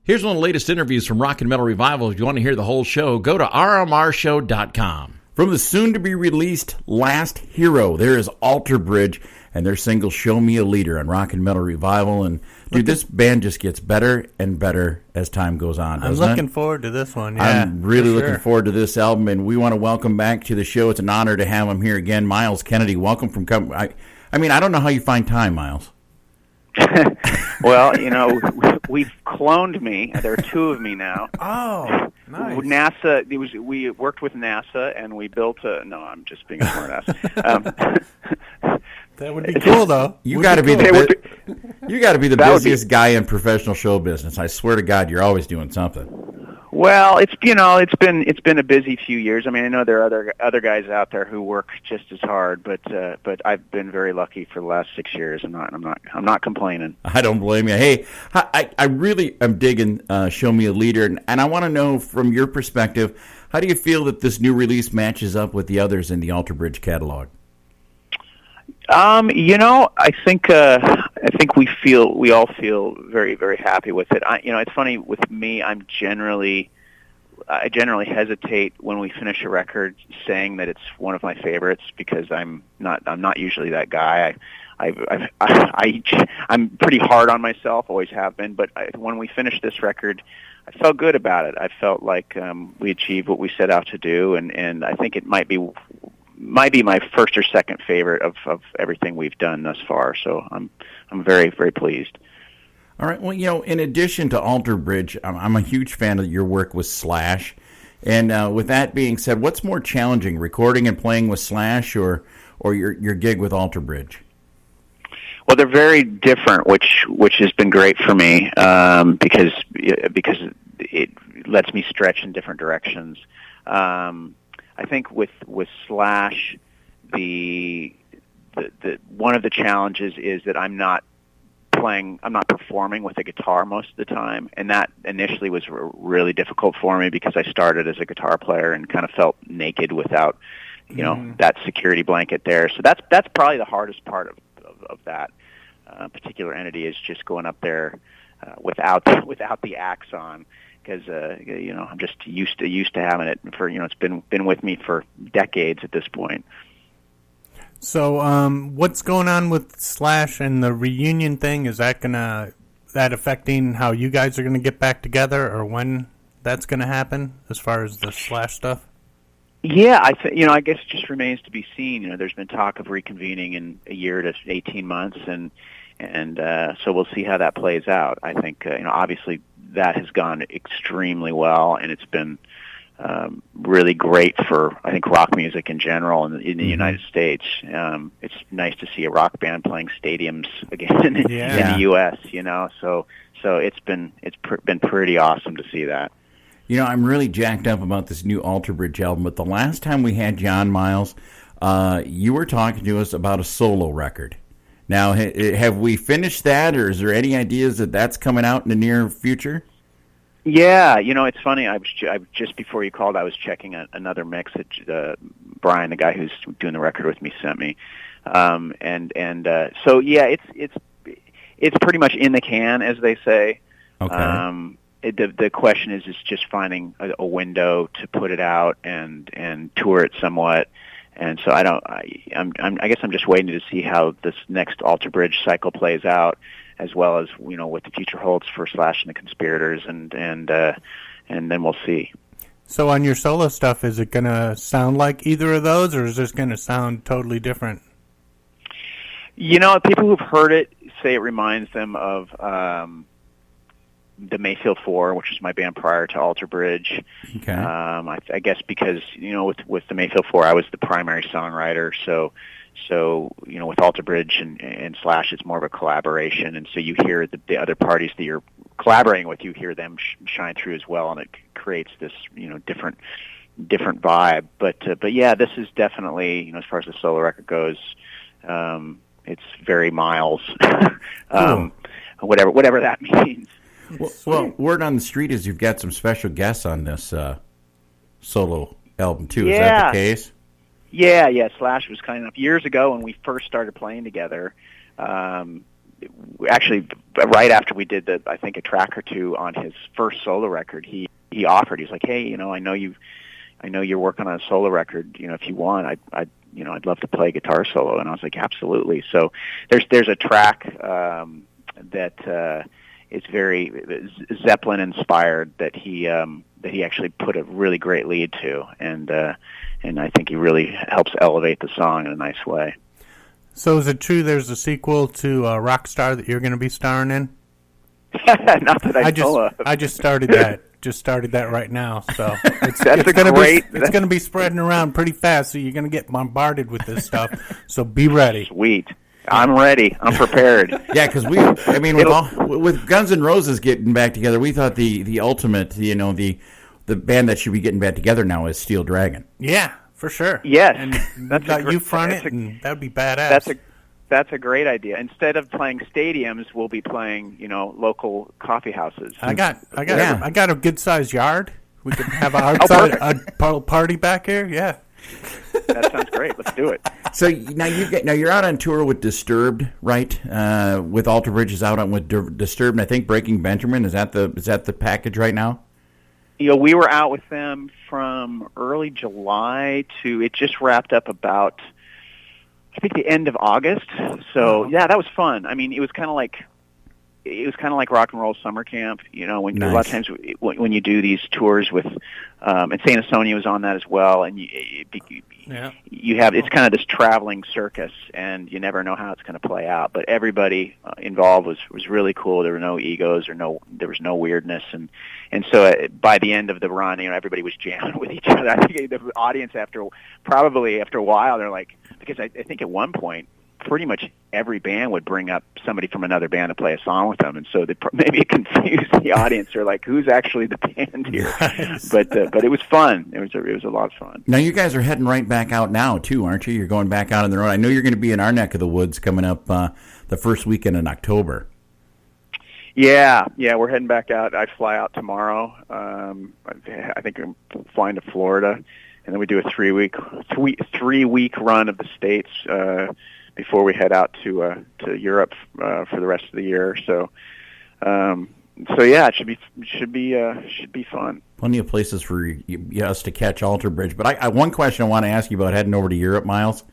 Here's one of the latest interviews from Rock and Metal Revival. If you want to hear the whole show, go to rmrshow.com. From the soon-to-be-released Last Hero, there is Alter Bridge and their single Show Me a Leader on Rock and Metal Revival. And, dude, this band just gets better and better as time goes on, I'm looking forward to this one. Yeah, I'm really looking forward to this album, and we want to welcome back to the show. It's an honor to have him here again. Myles-Kennedy, welcome from... I mean, I don't know how you find time, Myles. Well, we've cloned me. There are two of me now. Oh, nice. NASA. We worked with NASA, and we built a. No, I'm just being a smartass. That would be cool, though. You got to be the busiest guy in professional show business. I swear to God, you're always doing something. Well, it's been a busy few years. I mean, I know there are other guys out there who work just as hard, but I've been very lucky for the last 6 years. I'm not complaining. I don't blame you. Hey, I really am digging Show Me a Leader, and I want to know from your perspective, how do you feel that this new release matches up with the others in the Alter Bridge catalog? I think we all feel very, very happy with it. It's funny with me. I generally hesitate when we finish a record saying that it's one of my favorites because I'm not usually that guy. I'm pretty hard on myself, always have been. But when we finished this record, I felt good about it. I felt like we achieved what we set out to do, and I think it might be my first or second favorite of everything we've done thus far. So I'm very, very pleased. All right. Well, in addition to Alter Bridge, I'm a huge fan of your work with Slash. And with that being said, what's more challenging, recording and playing with Slash or your gig with Alter Bridge? Well, they're very different, which has been great for me because it lets me stretch in different directions. I think with Slash, the one of the challenges is that I'm not performing with a guitar most of the time, and that initially was really difficult for me because I started as a guitar player and kind of felt naked without, that security blanket there. So that's probably the hardest part of that particular entity is just going up there without the axe on. Because I'm just used to having it for it's been with me for decades at this point. So what's going on with Slash and the reunion thing? Is that affecting how you guys are gonna get back together, or when that's gonna happen as far as the Slash stuff? Yeah, I guess it just remains to be seen. There's been talk of reconvening in a year to 18 months, and so we'll see how that plays out. I think obviously that has gone extremely well, and it's been really great for, I think, rock music in general in the United States. It's nice to see a rock band playing stadiums again in the U.S. So it's been pretty awesome to see that. I'm really jacked up about this new Alter Bridge album, but the last time we had John Myles, you were talking to us about a solo record. Now, have we finished that, or is there any ideas that that's coming out in the near future? Yeah, it's funny. I just before you called, I was checking another mix that Brian, the guy who's doing the record with me, sent me, so yeah, it's pretty much in the can, as they say. Okay. The question is just finding a window to put it out and tour it somewhat. And so I guess I'm just waiting to see how this next Alter Bridge cycle plays out, as well as what the future holds for Slash and the Conspirators, and then we'll see. So on your solo stuff, is it going to sound like either of those, or is this going to sound totally different? People who've heard it say it reminds them of the Mayfield 4, which was my band prior to Alter Bridge. Okay. I guess because with the Mayfield 4, I was the primary songwriter, so with Alter Bridge and Slash, it's more of a collaboration, and so you hear the other parties that you're collaborating with, you hear them shine through as well, and it creates this different vibe. But yeah, this is definitely as far as the solo record goes, it's very Myles, whatever that means. Well, word on the street is you've got some special guests on this solo album too. Is that the case? Yeah. Slash was kind enough years ago when we first started playing together. actually right after we did I think a track or two on his first solo record, he offered. He's like, hey, I know you're working on a solo record. If you want, I'd love to play guitar solo. And I was like, absolutely. So there's a track that is very Zeppelin inspired that he actually put a really great lead to, and I think he really helps elevate the song in a nice way. So is it true there's a sequel to Rockstar that you're going to be starring in? Not that I know of. I just started that. Just started that right now, so it's going to be spreading around pretty fast. So you're going to get bombarded with this stuff. So be ready. Sweet. I'm ready. I'm prepared. Yeah, because with Guns N' Roses getting back together, we thought the ultimate, the band that should be getting back together now is Steel Dragon. Yeah, for sure. Yes, and you front it, and that would be badass. That's a great idea. Instead of playing stadiums, we'll be playing, local coffee houses. I got a good sized yard. We could have a party back here. Yeah, that sounds great. Let's do it. So now you're out on tour with Disturbed, right? With Alter Bridge is out on with Disturbed, and I think Breaking Benjamin is that the package right now? We were out with them from early July to it just wrapped up about, I think, the end of August. So yeah, that was fun. I mean, it was kind of like rock and roll summer camp. When nice. A lot of times when you do these tours with, and Saint Asonia was on that as well, and you have it's kind of this traveling circus, and you never know how it's going to play out. But everybody involved was really cool. There were no egos or there was no weirdness, and so by the end of the run, everybody was jamming with each other. I think the audience after a while, they're like, because I think at one point, pretty much every band would bring up somebody from another band to play a song with them, and so maybe it confused the audience. They're like, "Who's actually the band here?" Nice. But it was fun. It was a lot of fun. Now you guys are heading right back out now too, aren't you? You're going back out on the road. I know you're going to be in our neck of the woods coming up the first weekend in October. Yeah, we're heading back out. I fly out tomorrow. I think I'm flying to Florida, and then we do a 3-week run of the States. Before we head out to Europe for the rest of the year, so yeah, it should be fun. Plenty of places for us to catch Alter Bridge. But I one question I want to ask you about heading over to Europe, Myles.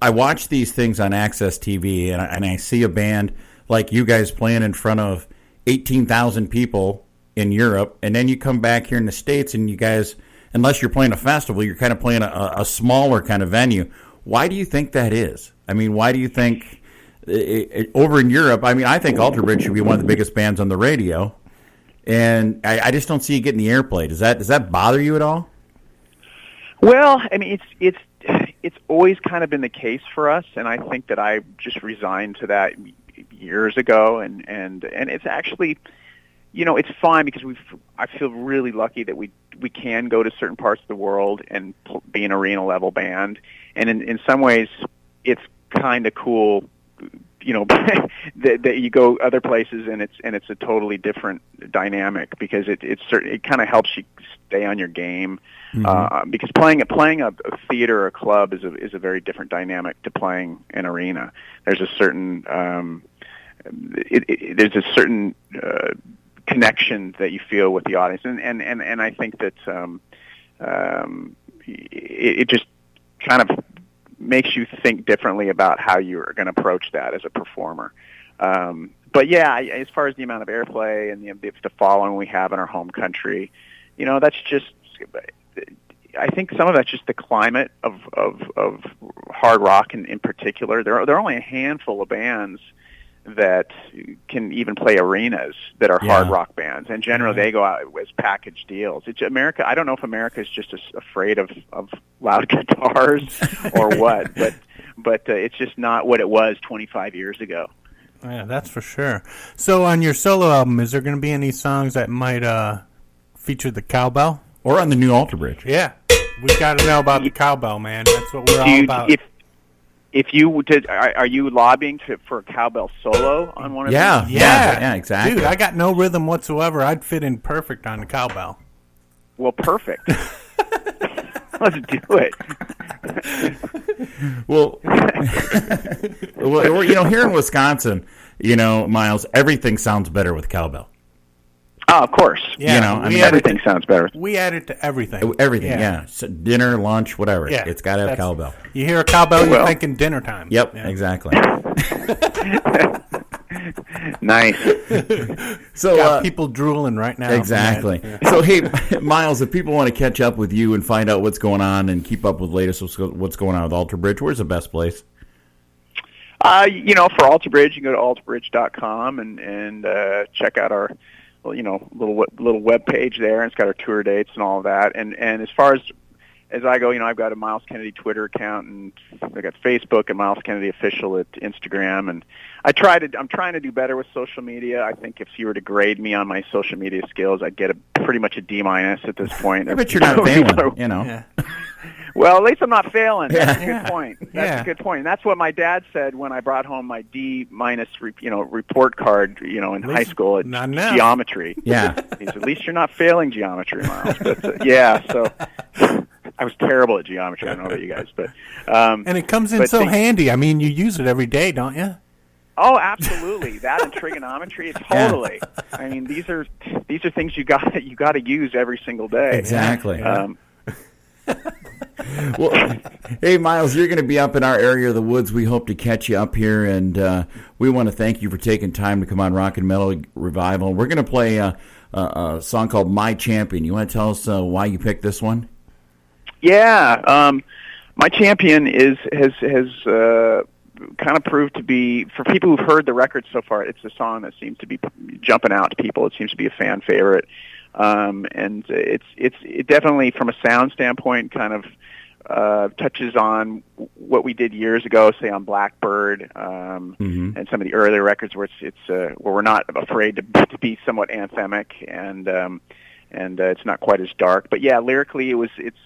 I watch these things on Access TV, and I see a band like you guys playing in front of 18,000 people in Europe, and then you come back here in the States, and you guys, unless you're playing a festival, you're kind of playing a smaller kind of venue. Why do you think that is? I mean, why do you think over in Europe? I mean, I think Alter Bridge should be one of the biggest bands on the radio, and I just don't see you getting the airplay. Does that bother you at all? Well, I mean, it's always kind of been the case for us, and I think that I just resigned to that years ago, and it's actually, it's fine because I feel really lucky that we can go to certain parts of the world and be an arena level band. And in some ways, it's kind of cool, that you go other places and it's a totally different dynamic because it kind of helps you stay on your game. Mm-hmm. Because playing a theater or a club is a very different dynamic to playing an arena. There's a certain connection that you feel with the audience, and I think that it just kind of makes you think differently about how you're going to approach that as a performer. But yeah, as far as the amount of airplay and the following we have in our home country, that's just, I think some of that's just the climate of hard rock in particular. There are only a handful of bands that can even play arenas that are hard rock bands, and generally they go out as package deals. America. I don't know if America is just afraid of loud guitars or what, but it's just not what it was 25 years ago. Yeah, that's for sure. So on your solo album, is there going to be any songs that might feature the cowbell? Or on the new Alter Bridge? Yeah, we got to know about the cowbell, man. That's what we're all about. If you did, are you lobbying for a cowbell solo on one of them? Yeah, exactly. Dude, I got no rhythm whatsoever. I'd fit in perfect on the cowbell. Well, perfect. Let's do it. Well, here in Wisconsin, Miles, everything sounds better with cowbell. Oh, of course. Yeah, Everything sounds better. We add it to everything. Everything, yeah. So dinner, lunch, whatever. Yeah, It's got to have cowbell. You hear a cowbell, you're thinking dinner time. Yep, Yeah. exactly. Nice. So Got people drooling right now. exactly. Yeah. So, hey, Miles, if people want to catch up with you and find out what's going on and keep up with latest what's going on with Alter Bridge, where's the best place? For Alter Bridge, you can go to alterbridge.com and check out our little web page there, and it's got our tour dates and all of that. And as far as I go, I've got a Myles Kennedy Twitter account, and I've got Facebook and Myles Kennedy Official at Instagram. And I'm trying to do better with social media. I think if you were to grade me on my social media skills, I'd get pretty much a D- at this point. I bet you're not failing, Yeah. Well, at least I'm not failing. That's a Yeah. good point. That's Yeah. a good point. And that's what my dad said when I brought home my D-, report card, in high school at not enough. geometry. Yeah. He said, at least you're not failing geometry, Miles. But, yeah, so I was terrible at geometry. I don't know about you guys, but And it comes in so handy. I mean, you use it every day, don't you? oh, absolutely. That and trigonometry, totally. I mean, these are things you got to use every single day. Exactly. Well, hey, Miles, you're going to be up in our area of the woods. We hope to catch you up here, and we want to thank you for taking time to come on Rock and Metal Revival. We're going to play a song called My Champion. You want to tell us why you picked this one? Yeah, My Champion has kind of proved to be, for people who've heard the record so far, it's a song that seems to be jumping out to people. It seems to be a fan favorite. And it definitely, from a sound standpoint, kind of touches on what we did years ago, say on Blackbird, and some of the earlier records where where we're not afraid to be somewhat anthemic, and it's not quite as dark. But yeah, lyrically, it's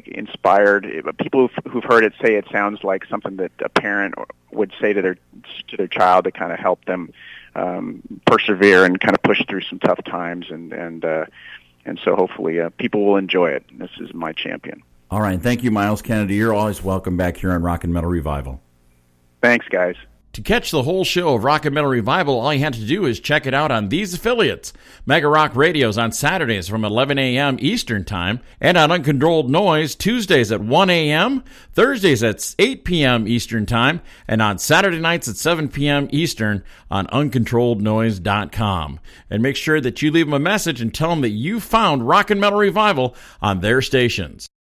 inspired. People who've heard it say it sounds like something that a parent would say to their child to kind of help them persevere and kind of push through some tough times, and so hopefully people will enjoy it. This is My Champion. All right. Thank you, Myles Kennedy. You're always welcome back here on Rock and Metal Revival. Thanks, guys. To catch the whole show of Rock and Metal Revival, all you have to do is check it out on these affiliates. Mega Rock Radio's on Saturdays from 11 a.m. Eastern Time, and on Uncontrolled Noise Tuesdays at 1 a.m., Thursdays at 8 p.m. Eastern Time, and on Saturday nights at 7 p.m. Eastern on uncontrollednoise.com. And make sure that you leave them a message and tell them that you found Rock and Metal Revival on their stations.